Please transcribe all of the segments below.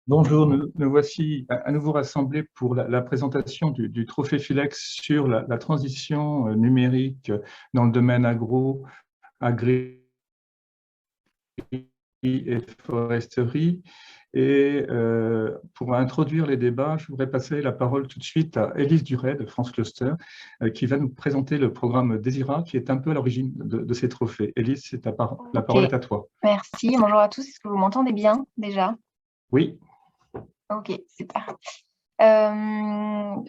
Bonjour, nous voici à nouveau rassemblés pour la présentation du Trophée Philex sur la transition numérique dans le domaine agro, agri et foresterie. Et pour introduire les débats, je voudrais passer la parole tout de suite à Élise Duret de France Cluster, qui va nous présenter le programme Desira, qui est un peu à l'origine de ces trophées. Élise, la Ok, parole est à toi. merci. Bonjour à tous. Est-ce que vous m'entendez bien déjà? Oui. Ok, super.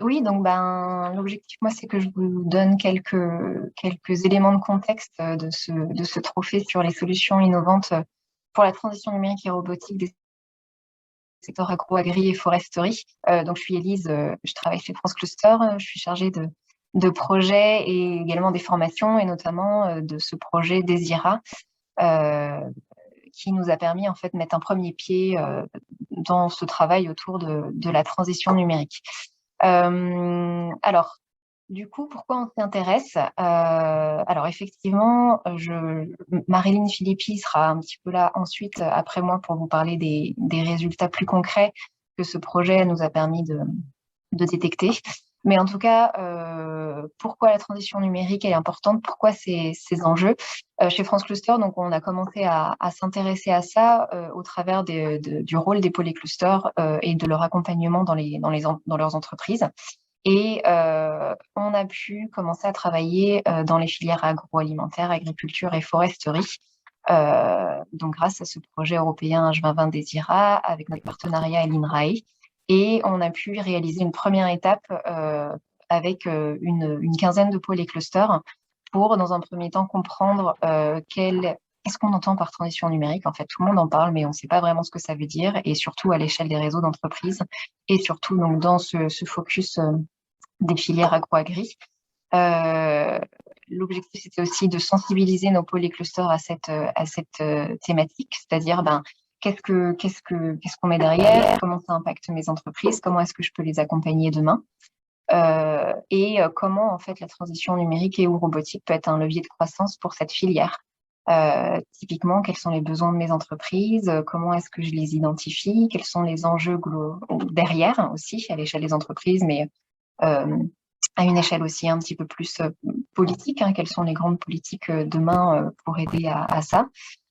Oui, donc l'objectif, moi, c'est que je vous donne quelques éléments de contexte de ce trophée sur les solutions innovantes pour la transition numérique et robotique des secteurs agro, agri et foresterie. Donc, je suis Élise, je travaille chez France Cluster, je suis chargée de projets et également des formations, et notamment de ce projet Desira, euh, qui nous a permis en fait de mettre un premier pied dans ce travail autour de la transition numérique. Alors, du coup, pourquoi on s'y intéresse? Alors, effectivement, Marilyn Philippi sera un petit peu là ensuite, après moi, pour vous parler des résultats plus concrets que ce projet nous a permis de détecter. Mais en tout cas, pourquoi la transition numérique est importante? Pourquoi ces enjeux? Chez France Cluster, donc, on a commencé à s'intéresser à ça au travers du rôle des polyclusters et de leur accompagnement dans leurs entreprises. Et on a pu commencer à travailler dans les filières agroalimentaires, agriculture et foresterie. Donc grâce à ce projet européen H2020 Desira, avec notre partenariat à l'INRAE. Et on a pu réaliser une première étape avec une quinzaine de pôles et clusters pour, dans un premier temps, comprendre qu'est-ce qu'on entend par transition numérique. En fait, tout le monde en parle, mais on ne sait pas vraiment ce que ça veut dire, et surtout à l'échelle des réseaux d'entreprises, et surtout donc dans ce focus des filières agro-agri. Euh, L'objectif, c'était aussi de sensibiliser nos pôles et clusters à cette thématique, c'est-à-dire qu'est-ce qu'on met derrière, comment ça impacte mes entreprises, comment est-ce que je peux les accompagner demain, et comment en fait la transition numérique et ou robotique peut être un levier de croissance pour cette filière. Typiquement, quels sont les besoins de mes entreprises, comment est-ce que je les identifie, quels sont les enjeux derrière aussi à l'échelle des entreprises, mais euh, à une échelle aussi un petit peu plus politique, hein, quelles sont les grandes politiques demain pour aider à ça.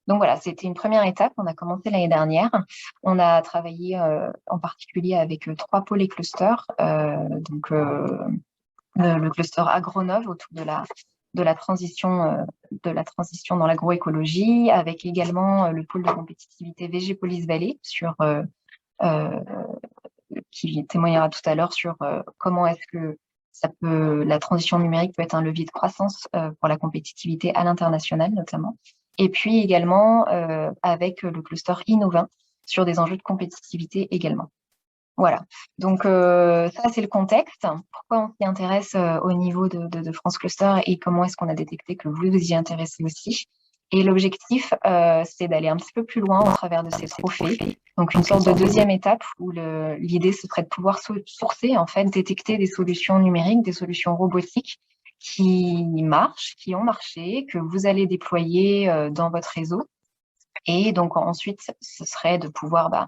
Donc voilà, c'était une première étape. On a commencé l'année dernière. On a travaillé en particulier avec trois pôles et clusters. Donc le cluster Agronov autour de la transition dans l'agroécologie, avec également le pôle de compétitivité VG Police Valley euh, qui témoignera tout à l'heure sur comment est-ce que la transition numérique peut être un levier de croissance pour la compétitivité à l'international notamment. Et puis également avec le cluster Innovin sur des enjeux de compétitivité également. Voilà. Donc ça, c'est le contexte. Pourquoi on s'y intéresse au niveau de France Cluster et comment est-ce qu'on a détecté que vous vous y intéressez aussi. Et l'objectif, c'est d'aller un petit peu plus loin au travers de ces trophées. Donc une sorte de deuxième étape où l'idée, ce serait de pouvoir sourcer, en fait, détecter des solutions numériques, des solutions robotiques qui marchent, qui ont marché, que vous allez déployer dans votre réseau. Et donc ensuite, ce serait de pouvoir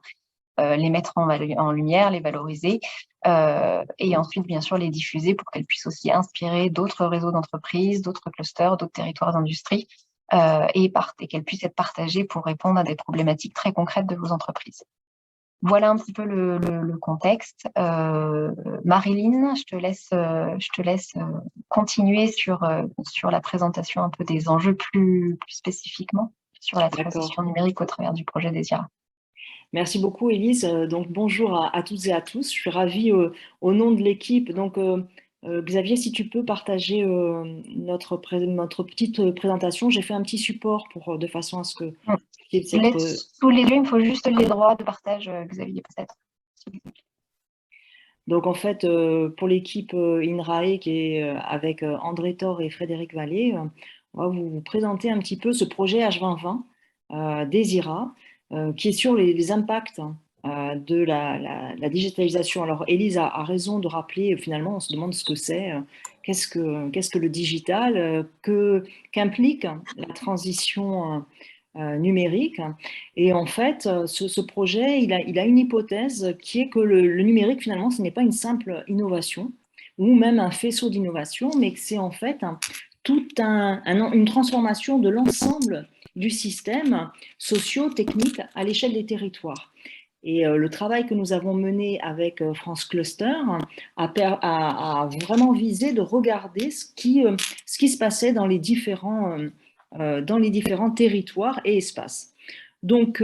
les mettre en lumière, les valoriser, et ensuite, bien sûr, les diffuser pour qu'elles puissent aussi inspirer d'autres réseaux d'entreprises, d'autres clusters, d'autres territoires d'industrie, et qu'elles puissent être partagées pour répondre à des problématiques très concrètes de vos entreprises. Voilà un petit peu le contexte. Marilyn, je te laisse continuer sur la présentation un peu des enjeux plus spécifiquement sur la D'accord. transition numérique au travers du projet Desira. Merci beaucoup, Élise. Donc, bonjour à toutes et à tous. Je suis ravie au nom de l'équipe. Donc, Xavier, si tu peux partager notre petite présentation. J'ai fait un petit support de façon à ce que Je cette, laisse sous les yeux, il me faut juste les droits de partage, Xavier, peut-être. donc, en fait, pour l'équipe INRAE qui est avec André Thor et Frédéric Vallée, on va vous présenter un petit peu ce projet H2020 Desira, qui est sur les impacts de la digitalisation. Alors, Élise a raison de rappeler, finalement, on se demande ce que c'est, qu'est-ce que le digital, qu'implique la transition numérique. Et en fait, ce projet, il a une hypothèse qui est que le numérique, finalement, ce n'est pas une simple innovation ou même un faisceau d'innovation, mais que c'est en fait une transformation de l'ensemble du système socio-technique à l'échelle des territoires. Et le travail que nous avons mené avec France Cluster a vraiment visé de regarder ce qui se passait dans les différents territoires et espaces. Donc,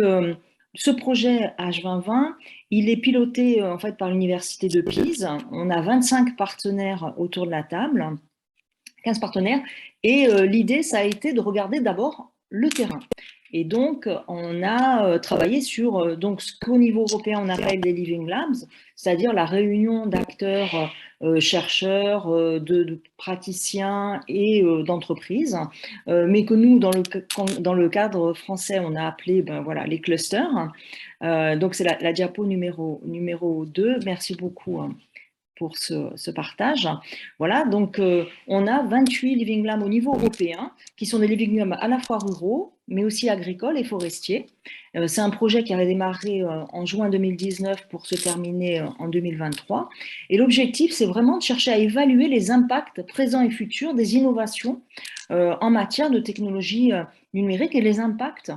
ce projet H2020, il est piloté en fait par l'Université de Pise. On a 25 partenaires autour de la table, 15 partenaires, et l'idée, ça a été de regarder d'abord le terrain. Et donc, on a travaillé sur donc, ce qu'au niveau européen, on appelle des Living Labs, c'est-à-dire la réunion d'acteurs, chercheurs, de praticiens et d'entreprises, mais que nous, dans le cadre français, on a appelé voilà, les clusters. Donc, c'est la diapo numéro 2. Merci beaucoup pour ce partage. Voilà, donc on a 28 Living Labs au niveau européen, qui sont des Living Labs à la fois ruraux, mais aussi agricoles et forestiers. C'est un projet qui avait démarré en juin 2019 pour se terminer en 2023. Et l'objectif, c'est vraiment de chercher à évaluer les impacts présents et futurs des innovations en matière de technologie numérique et les impacts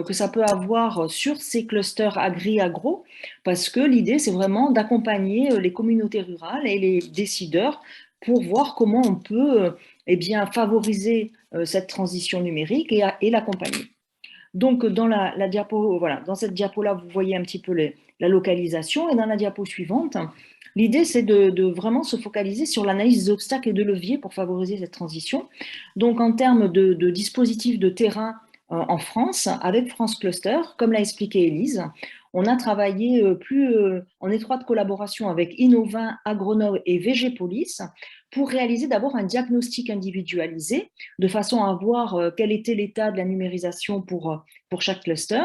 que ça peut avoir sur ces clusters agri-agro, parce que l'idée, c'est vraiment d'accompagner les communautés rurales et les décideurs pour voir comment on peut eh bien, favoriser cette transition numérique et l'accompagner. Donc, dans la diapo, voilà, dans cette diapo-là, vous voyez un petit peu la localisation, et dans la diapo suivante, l'idée, c'est de vraiment se focaliser sur l'analyse des obstacles et de leviers pour favoriser cette transition. Donc, en termes de dispositifs de terrain en France, avec France Cluster, comme l'a expliqué Élise, on a travaillé en étroite collaboration avec Innovin, Agronome et VGPolis pour réaliser d'abord un diagnostic individualisé de façon à voir quel était l'état de la numérisation pour chaque cluster,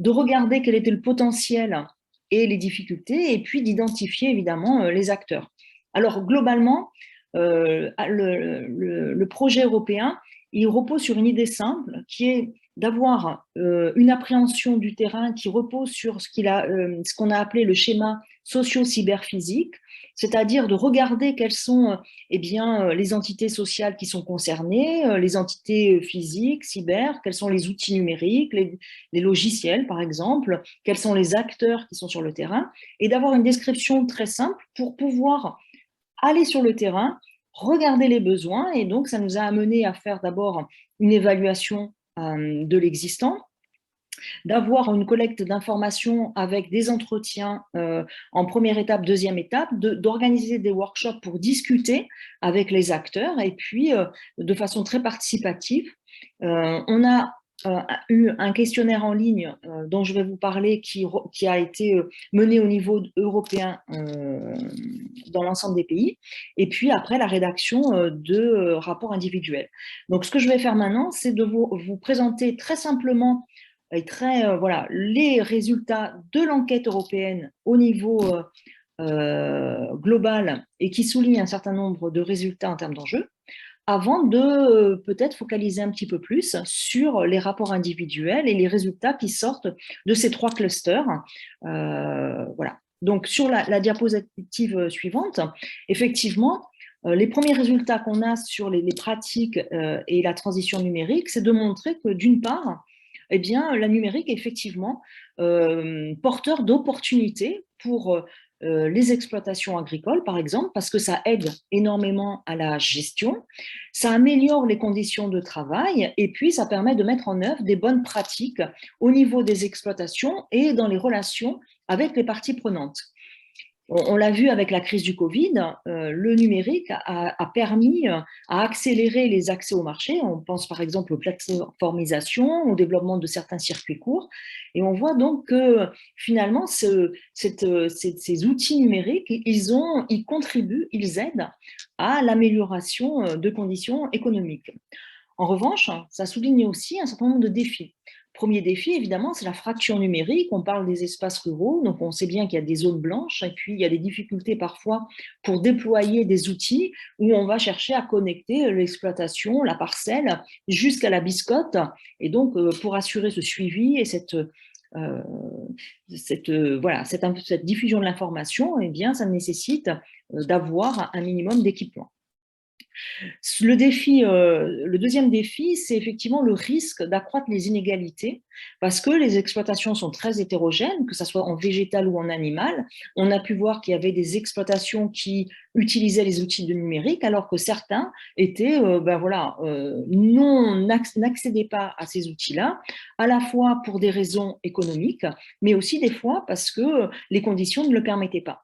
de regarder quel était le potentiel et les difficultés, et puis d'identifier évidemment les acteurs. Alors globalement, le projet européen, il repose sur une idée simple qui est d'avoir une appréhension du terrain qui repose sur ce qu'on a appelé le schéma socio-cyberphysique, c'est-à-dire de regarder quelles sont les entités sociales qui sont concernées, les entités physiques, cyber, quels sont les outils numériques, les logiciels par exemple, quels sont les acteurs qui sont sur le terrain, et d'avoir une description très simple pour pouvoir aller sur le terrain, regarder les besoins, et donc ça nous a amené à faire d'abord une évaluation de l'existant, d'avoir une collecte d'informations avec des entretiens en première étape, deuxième étape, d'organiser des workshops pour discuter avec les acteurs, et puis de façon très participative, on a eu un questionnaire en ligne dont je vais vous parler qui a été mené au niveau européen dans l'ensemble des pays, et puis après la rédaction de rapports individuels. Donc ce que je vais faire maintenant, c'est de vous présenter très simplement et voilà, les résultats de l'enquête européenne au niveau global, et qui souligne un certain nombre de résultats en termes d'enjeux, avant de peut-être focaliser un petit peu plus sur les rapports individuels et les résultats qui sortent de ces 3 clusters. Voilà. Donc, sur la diapositive suivante, effectivement, les premiers résultats qu'on a sur les pratiques et la transition numérique, c'est de montrer que, d'une part, eh bien, la numérique est effectivement porteur d'opportunités pour les exploitations agricoles, par exemple, parce que ça aide énormément à la gestion, ça améliore les conditions de travail, et puis ça permet de mettre en œuvre des bonnes pratiques au niveau des exploitations et dans les relations avec les parties prenantes. On l'a vu avec la crise du Covid, le numérique a permis à accélérer les accès au marché. On pense par exemple aux plateformisations, au développement de certains circuits courts. Et on voit donc que finalement, ces outils numériques, ils contribuent, ils aident à l'amélioration de conditions économiques. En revanche, ça souligne aussi un certain nombre de défis. Premier défi, évidemment, c'est la fracture numérique. On parle des espaces ruraux, donc on sait bien qu'il y a des zones blanches et puis il y a des difficultés parfois pour déployer des outils où on va chercher à connecter l'exploitation, la parcelle, jusqu'à la biscotte. Et donc, pour assurer ce suivi et cette diffusion de l'information, eh bien, ça nécessite d'avoir un minimum d'équipement. Le deuxième défi, c'est effectivement le risque d'accroître les inégalités parce que les exploitations sont très hétérogènes, que ce soit en végétal ou en animal. On a pu voir qu'il y avait des exploitations qui utilisaient les outils de numérique alors que certains étaient, n'accédaient pas à ces outils-là, à la fois pour des raisons économiques, mais aussi des fois parce que les conditions ne le permettaient pas.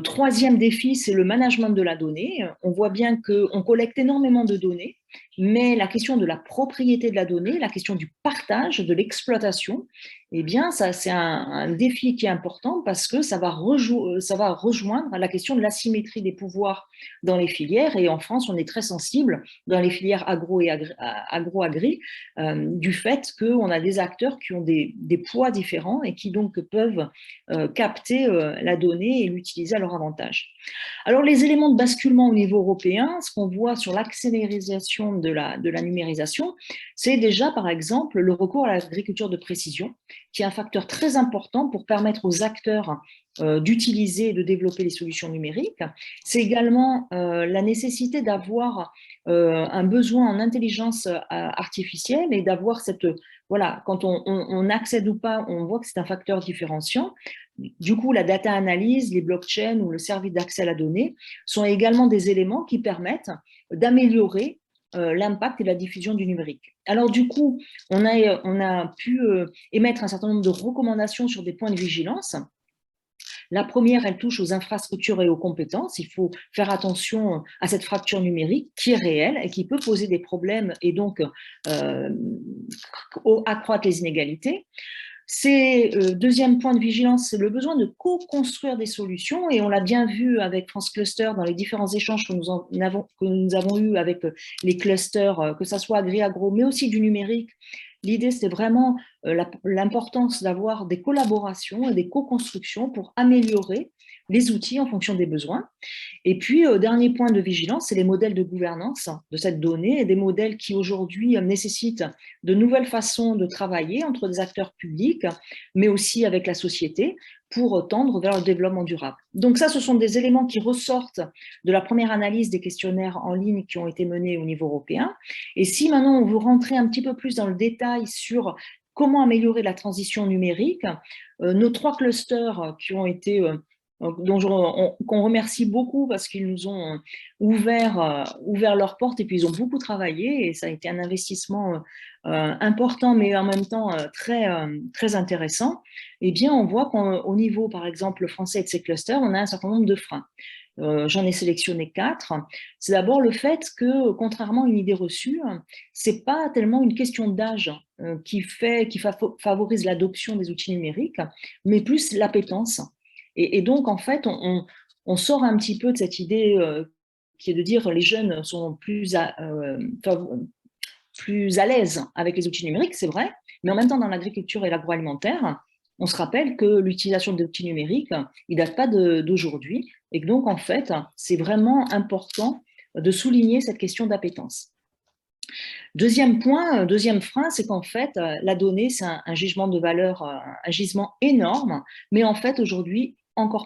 Troisième défi, c'est le management de la donnée. On voit bien qu'on collecte énormément de données, mais la question de la propriété de la donnée, la question du partage, de l'exploitation, eh bien, ça, c'est un défi qui est important parce que ça va rejoindre la question de l'asymétrie des pouvoirs dans les filières. Et en France, on est très sensible dans les filières agro-agri du fait qu'on a des acteurs qui ont des poids différents et qui donc peuvent capter la donnée et l'utiliser à leur avantage. Alors, les éléments de basculement au niveau européen, ce qu'on voit sur l'accélérisation de la numérisation, c'est déjà, par exemple, le recours à l'agriculture de précision, qui est un facteur très important pour permettre aux acteurs d'utiliser et de développer les solutions numériques. C'est également la nécessité d'avoir un besoin en intelligence artificielle et d'avoir cette… Voilà, quand on accède ou pas, on voit que c'est un facteur différenciant. Du coup, la data analyse, les blockchains ou le service d'accès à la donnée sont également des éléments qui permettent d'améliorer l'impact et la diffusion du numérique. Alors du coup, on a pu émettre un certain nombre de recommandations sur des points de vigilance. La première, elle touche aux infrastructures et aux compétences. Il faut faire attention à cette fracture numérique qui est réelle et qui peut poser des problèmes et donc accroître les inégalités. Deuxième point de vigilance, c'est le besoin de co-construire des solutions et on l'a bien vu avec France Cluster dans les différents échanges que nous avons eus avec les clusters, que ce soit agri-agro, mais aussi du numérique. L'idée, c'était vraiment l'importance d'avoir des collaborations et des co-constructions pour améliorer les outils en fonction des besoins. Et puis, dernier point de vigilance, c'est les modèles de gouvernance de cette donnée et des modèles qui aujourd'hui nécessitent de nouvelles façons de travailler entre des acteurs publics, mais aussi avec la société pour tendre vers le développement durable. Donc ça, ce sont des éléments qui ressortent de la première analyse des questionnaires en ligne qui ont été menés au niveau européen. Et si maintenant on veut rentrer un petit peu plus dans le détail sur comment améliorer la transition numérique, nos 3 clusters qui ont été… qu'on remercie beaucoup parce qu'ils nous ont ouvert leurs portes et puis ils ont beaucoup travaillé et ça a été un investissement important mais en même temps très intéressant. Eh bien, on voit qu'au niveau, par exemple, français et de ces clusters, on a un certain nombre de freins. J'en ai sélectionné 4. C'est d'abord le fait que, contrairement à une idée reçue, c'est pas tellement une question d'âge qui favorise l'adoption des outils numériques, mais plus l'appétence. Et donc, en fait, on sort un petit peu de cette idée qui est de dire que les jeunes sont plus à l'aise avec les outils numériques, c'est vrai, mais en même temps, dans l'agriculture et l'agroalimentaire, on se rappelle que l'utilisation d'outils numériques, il ne date pas d'aujourd'hui, et que donc, en fait, c'est vraiment important de souligner cette question d'appétence. Deuxième point, deuxième frein, c'est qu'en fait, la donnée, c'est un gisement de valeur, un gisement énorme, mais en fait, aujourd'hui, encore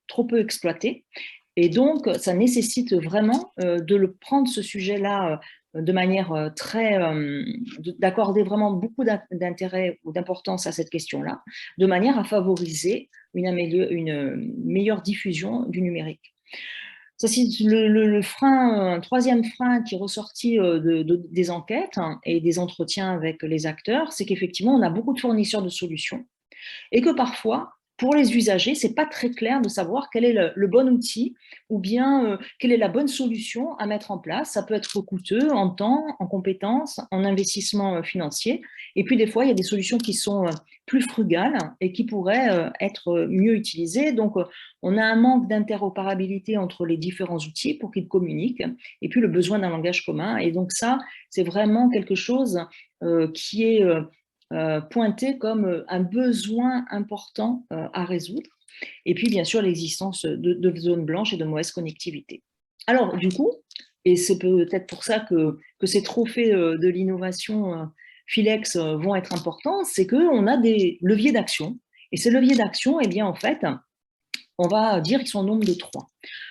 trop peu exploité. Et donc, ça nécessite vraiment de prendre ce sujet-là de manière d'accorder vraiment beaucoup d'intérêt ou d'importance à cette question-là, de manière à favoriser une meilleure diffusion du numérique. Ça, c'est un troisième frein qui est ressorti des enquêtes et des entretiens avec les acteurs, c'est qu'effectivement, on a beaucoup de fournisseurs de solutions et que parfois, pour les usagers, ce n'est pas très clair de savoir quel est le bon outil ou bien quelle est la bonne solution à mettre en place. Ça peut être coûteux en temps, en compétences, en investissement financier. Et puis des fois, il y a des solutions qui sont plus frugales et qui pourraient être mieux utilisées. Donc, on a un manque d'interopérabilité entre les différents outils pour qu'ils communiquent, et puis le besoin d'un langage commun. Et donc ça, c'est vraiment quelque chose qui est pointé comme un besoin important à résoudre. Et puis, bien sûr, l'existence de zones blanches et de mauvaise connectivité. Alors, du coup, et c'est peut-être pour ça que ces trophées de l'innovation Philex vont être importants, c'est qu'on a des leviers d'action. Et ces leviers d'action, eh bien, en fait, on va dire qu'ils sont au nombre de 3.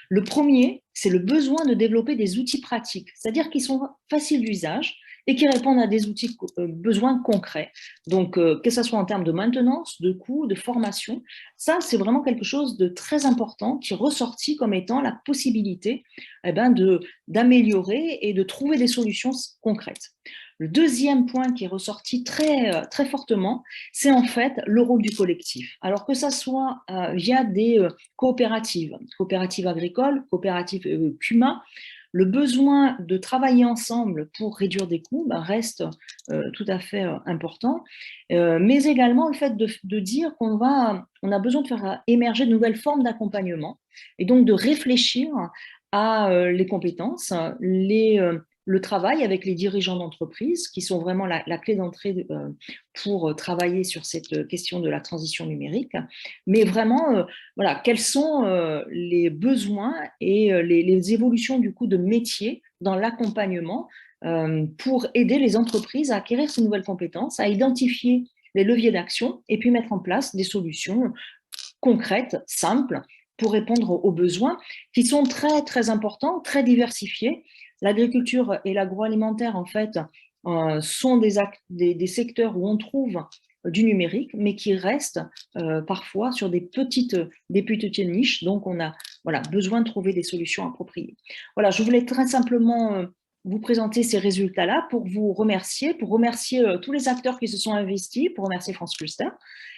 Le premier, c'est le besoin de développer des outils pratiques, c'est-à-dire qui sont faciles d'usage et qui répondent à des besoins concrets. Donc, que ce soit en termes de maintenance, de coûts, de formation, ça, c'est vraiment quelque chose de très important qui est ressorti comme étant la possibilité d'améliorer et de trouver des solutions concrètes. Le deuxième point qui est ressorti très fortement, c'est en fait le rôle du collectif. Alors que ça soit via des coopératives agricoles, coopératives CUMA, le besoin de travailler ensemble pour réduire des coûts reste tout à fait important, mais également le fait de dire qu'on a besoin de faire émerger de nouvelles formes d'accompagnement et donc de réfléchir à les compétences, le travail avec les dirigeants d'entreprise, qui sont vraiment la clé d'entrée pour travailler sur cette question de la transition numérique. Mais vraiment, voilà, quels sont les besoins et les évolutions du coup de métier dans l'accompagnement pour aider les entreprises à acquérir ces nouvelles compétences, à identifier les leviers d'action et puis mettre en place des solutions concrètes, simples, pour répondre aux besoins qui sont très importants, très diversifiés. L'agriculture et l'agroalimentaire, en fait, sont des secteurs où on trouve du numérique, mais qui restent parfois sur des petites niches. Donc, on a besoin de trouver des solutions appropriées. Voilà, je voulais très simplement vous présenter ces résultats-là pour vous remercier, tous les acteurs qui se sont investis, pour remercier France Cluster,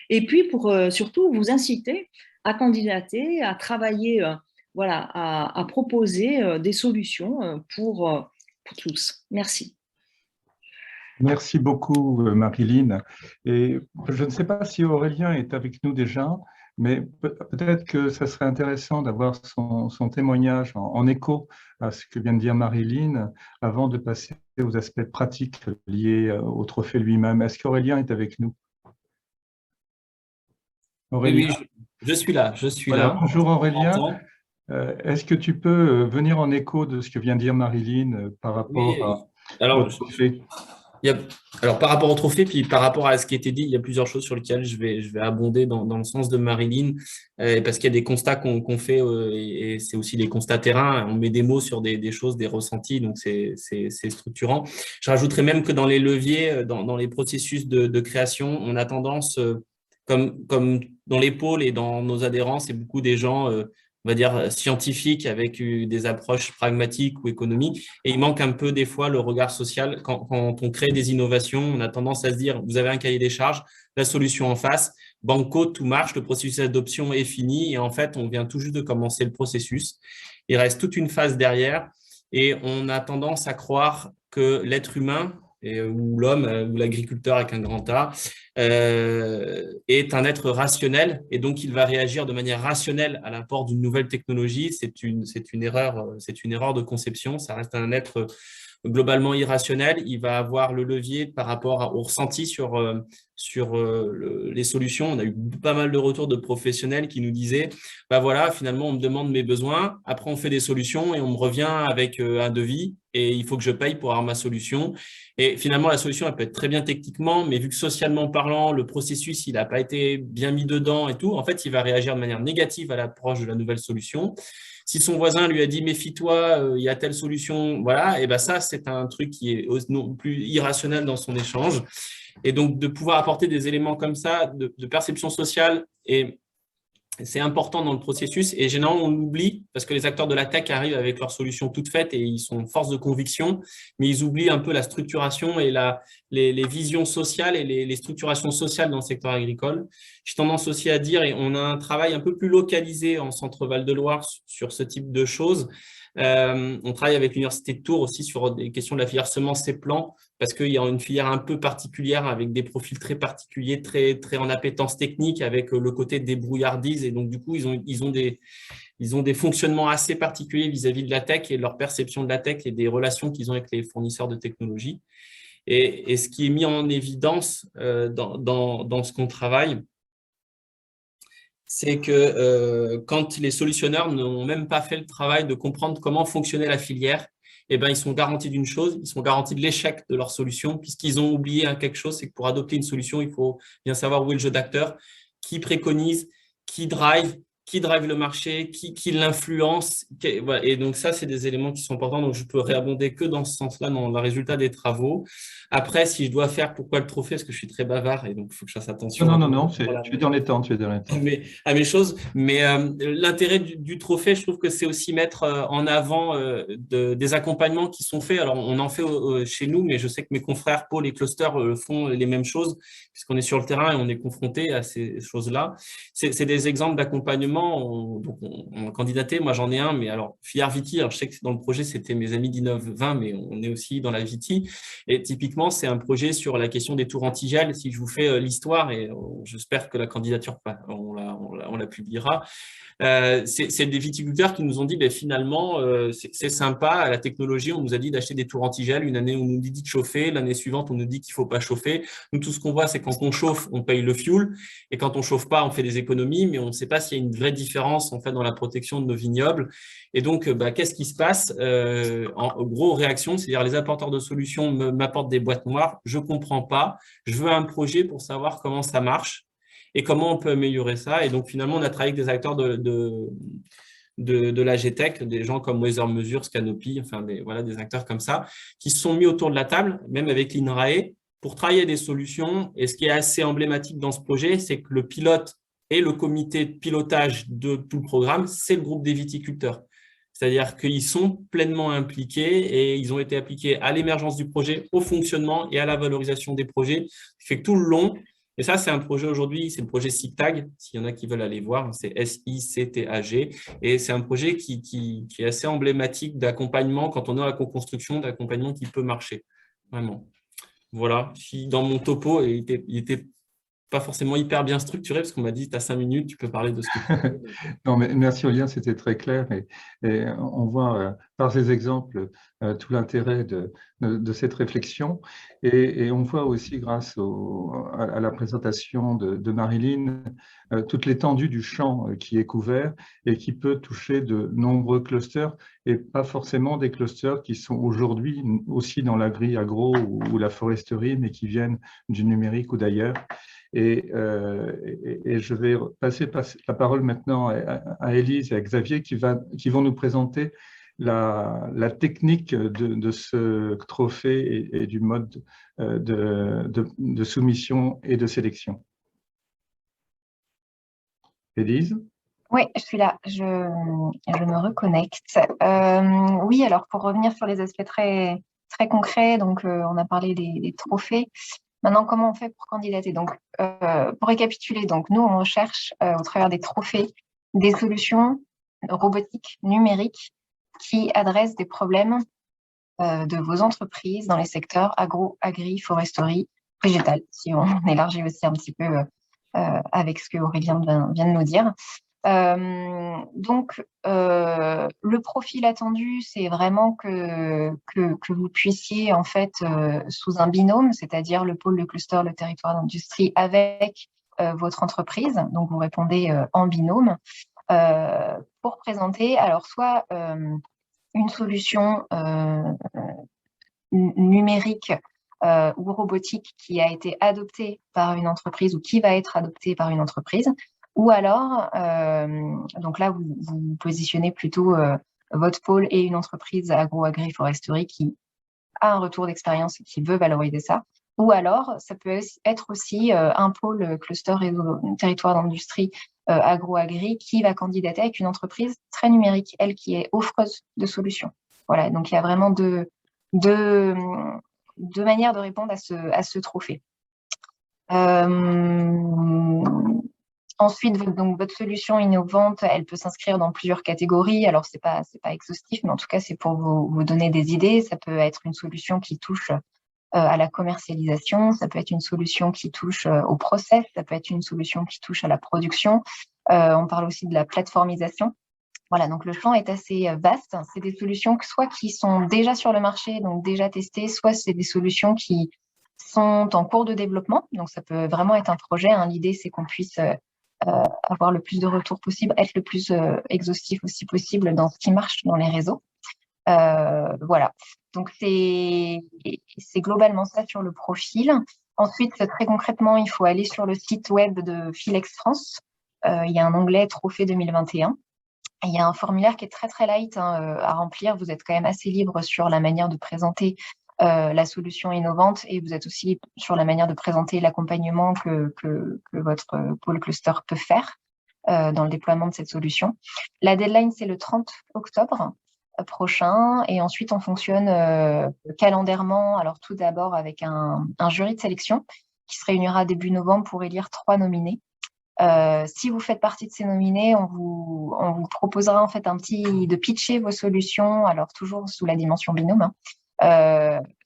et puis pour surtout vous inciter à candidater, à travailler, à proposer des solutions pour tous. Merci. Merci beaucoup, Marilyn. Et je ne sais pas si Aurélien est avec nous déjà, mais peut-être que ça serait intéressant d'avoir son témoignage en écho à ce que vient de dire Marilyn avant de passer aux aspects pratiques liés au trophée lui-même. Est-ce qu'Aurélien est avec nous? Aurélien. Oui, je suis là. Voilà, bonjour Aurélien. Est-ce que tu peux venir en écho de ce que vient de dire Marilyn par rapport au trophée? Alors, par rapport au trophée, puis par rapport à ce qui a été dit, il y a plusieurs choses sur lesquelles je vais abonder dans le sens de Marilyn, parce qu'il y a des constats qu'on fait, et c'est aussi des constats terrain. On met des mots sur des choses, des ressentis, donc c'est structurant. Je rajouterais même que dans les leviers, dans les processus de création, on a tendance, comme dans les pôles et dans nos adhérents, c'est beaucoup des gens on va dire, scientifiques avec des approches pragmatiques ou économiques. Et il manque un peu des fois le regard social. Quand on crée des innovations, on a tendance à se dire, vous avez un cahier des charges, la solution en face, banco, tout marche, le processus d'adoption est fini. Et en fait, on vient tout juste de commencer le processus. Il reste toute une phase derrière. Et on a tendance à croire que l'être humain, ou l'homme, ou l'agriculteur avec un grand A, est un être rationnel et donc il va réagir de manière rationnelle à l'apport d'une nouvelle technologie. C'est une erreur de conception. Ça reste un être globalement irrationnel. Il va avoir le levier par rapport au ressenti sur les solutions. On a eu pas mal de retours de professionnels qui nous disaient voilà, finalement, on me demande mes besoins, après on fait des solutions et on me revient avec un devis et il faut que je paye pour avoir ma solution. Et finalement, la solution, elle peut être très bien techniquement, mais vu que socialement parlant, le processus, il n'a pas été bien mis dedans et tout, en fait, il va réagir de manière négative à l'approche de la nouvelle solution. Si son voisin lui a dit « méfie-toi, il y a telle solution », voilà, et ben ça, c'est un truc qui est non plus irrationnel dans son échange. Et donc, de pouvoir apporter des éléments comme ça, de perception sociale, et c'est important dans le processus. Et généralement, on l'oublie parce que les acteurs de la tech arrivent avec leurs solutions toutes faites et ils sont force de conviction, mais ils oublient un peu la structuration et les visions sociales et les structurations sociales dans le secteur agricole. J'ai tendance aussi à dire, et on a un travail un peu plus localisé en Centre-Val de Loire sur ce type de choses. On travaille avec l'Université de Tours aussi sur des questions de la filière semences et plants parce qu'il y a une filière un peu particulière avec des profils très particuliers, très en appétence technique, avec le côté débrouillardise. Et donc, du coup, ils ont des fonctionnements assez particuliers vis-à-vis de la tech et leur perception de la tech et des relations qu'ils ont avec les fournisseurs de technologie. Et ce qui est mis en évidence dans ce qu'on travaille, c'est que quand les solutionneurs n'ont même pas fait le travail de comprendre comment fonctionnait la filière, eh ben, ils sont garantis d'une chose, ils sont garantis de l'échec de leur solution, puisqu'ils ont oublié quelque chose, c'est que pour adopter une solution, il faut bien savoir où est le jeu d'acteurs, qui préconise, qui drive le marché, qui l'influence. Voilà. Et donc, ça, c'est des éléments qui sont importants. Donc, je peux réabonder que dans ce sens-là, dans le résultat des travaux. Après, si je dois faire pourquoi le trophée, parce que je suis très bavard et donc il faut que je fasse attention. Non, tu es dans les temps, à mes choses. Mais l'intérêt du trophée, je trouve que c'est aussi mettre en avant des accompagnements qui sont faits. Alors, on en fait chez nous, mais je sais que mes confrères Pôle et Cluster font les mêmes choses, puisqu'on est sur le terrain et on est confronté à ces choses-là. C'est des exemples d'accompagnement. On a candidaté, moi j'en ai un, mais alors filière Viti, alors je sais que dans le projet c'était mes amis d'Innov20, mais on est aussi dans la Viti. Et typiquement, c'est un projet sur la question des tours antigel. Si je vous fais l'histoire, et j'espère que la candidature, on la publiera, c'est des viticulteurs qui nous ont dit finalement, c'est sympa, la technologie, on nous a dit d'acheter des tours antigel. Une année, on nous dit de chauffer. L'année suivante, on nous dit qu'il ne faut pas chauffer. Nous, tout ce qu'on voit, c'est quand on chauffe, on paye le fuel. Et quand on ne chauffe pas, on fait des économies, mais on ne sait pas s'il y a une vraie différence en fait, dans la protection de nos vignobles. Et donc, qu'est-ce qui se passe en gros, réaction, c'est-à-dire les apporteurs de solutions m'apportent des boîtes noires. Je ne comprends pas. Je veux un projet pour savoir comment ça marche et comment on peut améliorer ça. Et donc, finalement, on a travaillé avec des acteurs de la GTEC, des gens comme Weather Measure, Scanopy, enfin, des acteurs comme ça, qui se sont mis autour de la table, même avec l'INRAE, pour travailler des solutions. Et ce qui est assez emblématique dans ce projet, c'est que le pilote et le comité de pilotage de tout le programme, c'est le groupe des viticulteurs. C'est-à-dire qu'ils sont pleinement impliqués et ils ont été appliqués à l'émergence du projet, au fonctionnement et à la valorisation des projets. Ce qui fait que tout le long, et ça, c'est un projet aujourd'hui, c'est le projet SICTAG, s'il y en a qui veulent aller voir, c'est SICTAG. Et c'est un projet qui est assez emblématique d'accompagnement, quand on est à la co-construction, d'accompagnement qui peut marcher. Vraiment. Voilà. Si dans mon topo, il était pas forcément hyper bien structuré, parce qu'on m'a dit, tu as 5 minutes, tu peux parler de ce que tu veux. Non, mais merci Aurélien, c'était très clair. Et on voit par ces exemples tout l'intérêt de cette réflexion. Et on voit aussi, grâce à la présentation de Marilyn, toute l'étendue du champ qui est couvert et qui peut toucher de nombreux clusters, et pas forcément des clusters qui sont aujourd'hui aussi dans l'agri-agro ou la foresterie, mais qui viennent du numérique ou d'ailleurs. Et je vais passer la parole maintenant à Élise et à Xavier qui vont nous présenter la technique de ce trophée et du mode de soumission et de sélection. Élise ? Oui, je suis là, je me reconnecte. Oui, alors pour revenir sur les aspects très, très concrets, donc on a parlé des trophées. Maintenant, comment on fait pour candidater? Donc, pour récapituler, donc, nous, on recherche au travers des trophées des solutions robotiques, numériques, qui adressent des problèmes de vos entreprises dans les secteurs agro, agri, foresterie, végétal, si on élargit aussi un petit peu avec ce que Aurélien vient de nous dire. Donc, le profil attendu, c'est vraiment que vous puissiez, en fait, sous un binôme, c'est-à-dire le pôle, le cluster, le territoire d'industrie avec votre entreprise, donc vous répondez en binôme, pour présenter, alors, soit une solution numérique ou robotique qui a été adoptée par une entreprise ou qui va être adoptée par une entreprise, ou alors, donc là, vous positionnez plutôt votre pôle et une entreprise agro-agri-foresterie qui a un retour d'expérience et qui veut valoriser ça. Ou alors, ça peut être aussi un pôle cluster réseau territoire d'industrie agro-agri qui va candidater avec une entreprise très numérique, elle qui est offreuse de solutions. Voilà, donc il y a vraiment deux manières de répondre à ce trophée. Ensuite, donc, votre solution innovante, elle peut s'inscrire dans plusieurs catégories. Alors, c'est pas exhaustif, mais en tout cas, c'est pour vous donner des idées. Ça peut être une solution qui touche à la commercialisation, ça peut être une solution qui touche au process, ça peut être une solution qui touche à la production. On parle aussi de la plateformisation. Voilà, donc le champ est assez vaste. C'est des solutions soit qui sont déjà sur le marché, donc déjà testées, soit c'est des solutions qui sont en cours de développement. Donc ça peut vraiment être un projet, hein. L'idée, c'est qu'on puisse avoir le plus de retours possible, être le plus exhaustif aussi possible dans ce qui marche dans les réseaux. Voilà, donc c'est globalement ça sur le profil. Ensuite, très concrètement, il faut aller sur le site web de Philex France. Il y a un onglet Trophée 2021. Et il y a un formulaire qui est très très light, hein, à remplir. Vous êtes quand même assez libre sur la manière de présenter la solution innovante, et vous êtes aussi libre sur la manière de présenter l'accompagnement que votre pôle cluster peut faire dans le déploiement de cette solution. La deadline, c'est le 30 octobre prochain, et ensuite on fonctionne calendairement. Alors tout d'abord avec un jury de sélection qui se réunira début novembre pour élire 3 nominés. Si vous faites partie de ces nominés, on vous proposera en fait de pitcher vos solutions, alors toujours sous la dimension binôme, hein,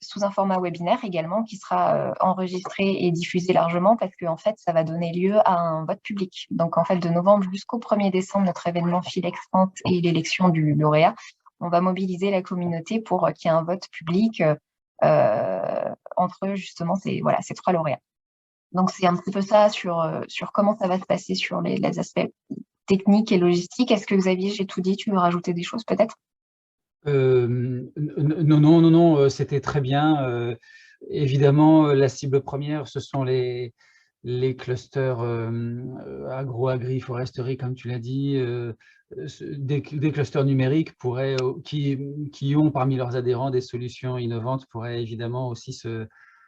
sous un format webinaire également qui sera enregistré et diffusé largement, parce que en fait ça va donner lieu à un vote public. Donc en fait de novembre jusqu'au 1er décembre, notre événement Philex France et l'élection du lauréat, on va mobiliser la communauté pour qu'il y ait un vote public entre justement ces 3 lauréats. Donc, c'est un petit peu ça sur comment ça va se passer sur les aspects techniques et logistiques. Est-ce que Xavier, j'ai tout dit, tu veux rajouter des choses peut-être? Non, c'était très bien. Évidemment, la cible première, ce sont les clusters agro, agri, foresterie, comme tu l'as dit. Des clusters numériques qui ont parmi leurs adhérents des solutions innovantes pourraient évidemment aussi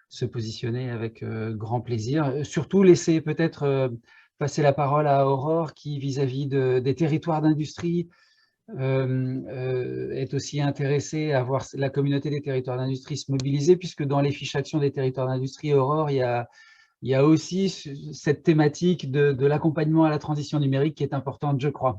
se positionner avec grand plaisir. Surtout laisser peut-être passer la parole à Aurore qui, vis-à-vis des territoires d'industrie, est aussi intéressée à voir la communauté des territoires d'industrie se mobiliser, puisque dans les fiches actions des territoires d'industrie, Aurore, il y a aussi cette thématique de l'accompagnement à la transition numérique qui est importante, je crois.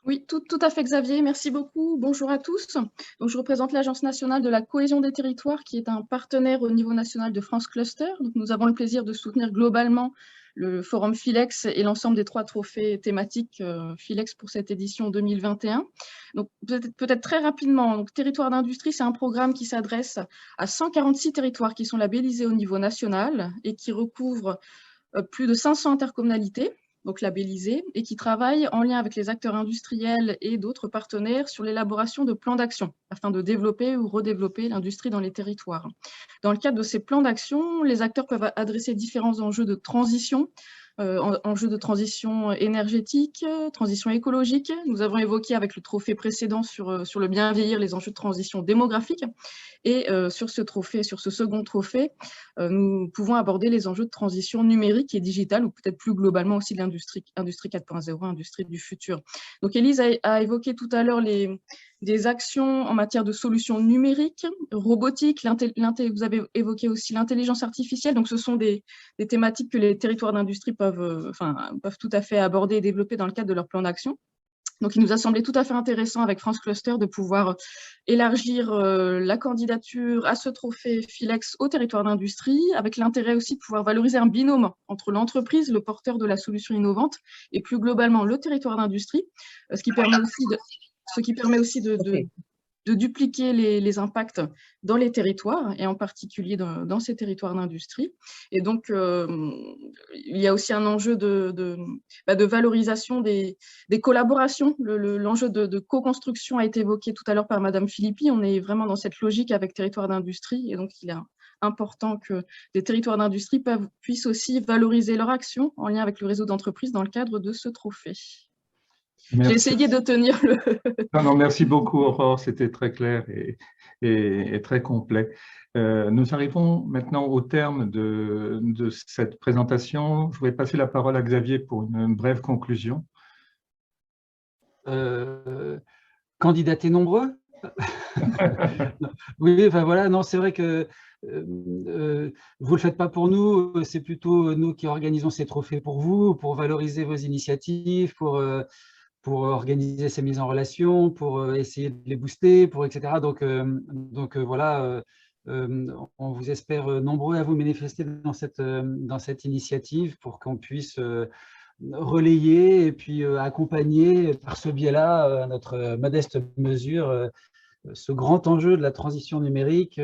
Oui, tout à fait Xavier, merci beaucoup. Bonjour à tous. Donc, je représente l'Agence nationale de la cohésion des territoires, qui est un partenaire au niveau national de France Cluster. Donc, nous avons le plaisir de soutenir globalement le forum Philex et l'ensemble des 3 trophées thématiques Philex pour cette édition 2021. Donc, peut-être très rapidement, donc, Territoire d'industrie, c'est un programme qui s'adresse à 146 territoires qui sont labellisés au niveau national et qui recouvre plus de 500 intercommunalités, donc labellisés, et qui travaillent en lien avec les acteurs industriels et d'autres partenaires sur l'élaboration de plans d'action afin de développer ou redévelopper l'industrie dans les territoires. Dans le cadre de ces plans d'action, les acteurs peuvent adresser différents enjeux de transition, enjeux de transition énergétique, transition écologique. Nous avons évoqué avec le trophée précédent sur le bien vieillir les enjeux de transition démographique. Et sur ce second trophée, nous pouvons aborder les enjeux de transition numérique et digitale, ou peut-être plus globalement aussi de l'industrie 4.0, industrie du futur. Donc Élise a évoqué tout à l'heure des actions en matière de solutions numériques, robotique, vous avez évoqué aussi l'intelligence artificielle. Donc ce sont des thématiques que les territoires d'industrie peuvent tout à fait aborder et développer dans le cadre de leur plan d'action. Donc, il nous a semblé tout à fait intéressant avec France Cluster de pouvoir élargir la candidature à ce trophée Philex au territoire d'industrie, avec l'intérêt aussi de pouvoir valoriser un binôme entre l'entreprise, le porteur de la solution innovante, et plus globalement le territoire d'industrie, ce qui permet aussi de dupliquer les impacts dans les territoires, et en particulier dans ces territoires d'industrie. Et donc, il y a aussi un enjeu de valorisation des collaborations. L'enjeu de co-construction a été évoqué tout à l'heure par Madame Philippi. On est vraiment dans cette logique avec territoires d'industrie, et donc il est important que des territoires d'industrie puissent aussi valoriser leur action en lien avec le réseau d'entreprises dans le cadre de ce trophée. J'ai essayé de tenir le… Non, merci beaucoup Aurore, c'était très clair et très complet. Nous arrivons maintenant au terme de cette présentation. Je voudrais passer la parole à Xavier pour une brève conclusion. Candidater nombreux. Oui, enfin voilà, non, c'est vrai que vous ne le faites pas pour nous, c'est plutôt nous qui organisons ces trophées pour vous, pour valoriser vos initiatives, pour organiser ces mises en relation, pour essayer de les booster, etc. Donc voilà, On vous espère nombreux à vous manifester dans cette initiative pour qu'on puisse relayer et puis accompagner par ce biais-là, à notre modeste mesure, ce grand enjeu de la transition numérique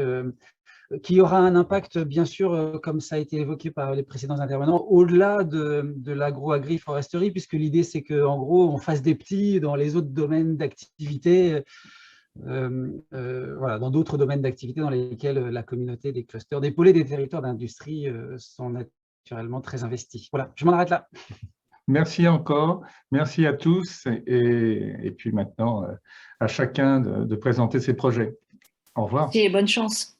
qui aura un impact, bien sûr, comme ça a été évoqué par les précédents intervenants, au-delà de l'agro-agri-foresterie, puisque l'idée, c'est qu'en gros, on fasse des petits dans les autres domaines d'activité, voilà, dans d'autres domaines d'activité dans lesquels la communauté des clusters, des pôles et des territoires d'industrie sont naturellement très investis. Voilà, je m'en arrête là. Merci encore, merci à tous et puis maintenant à chacun de présenter ses projets. Au revoir. Et bonne chance.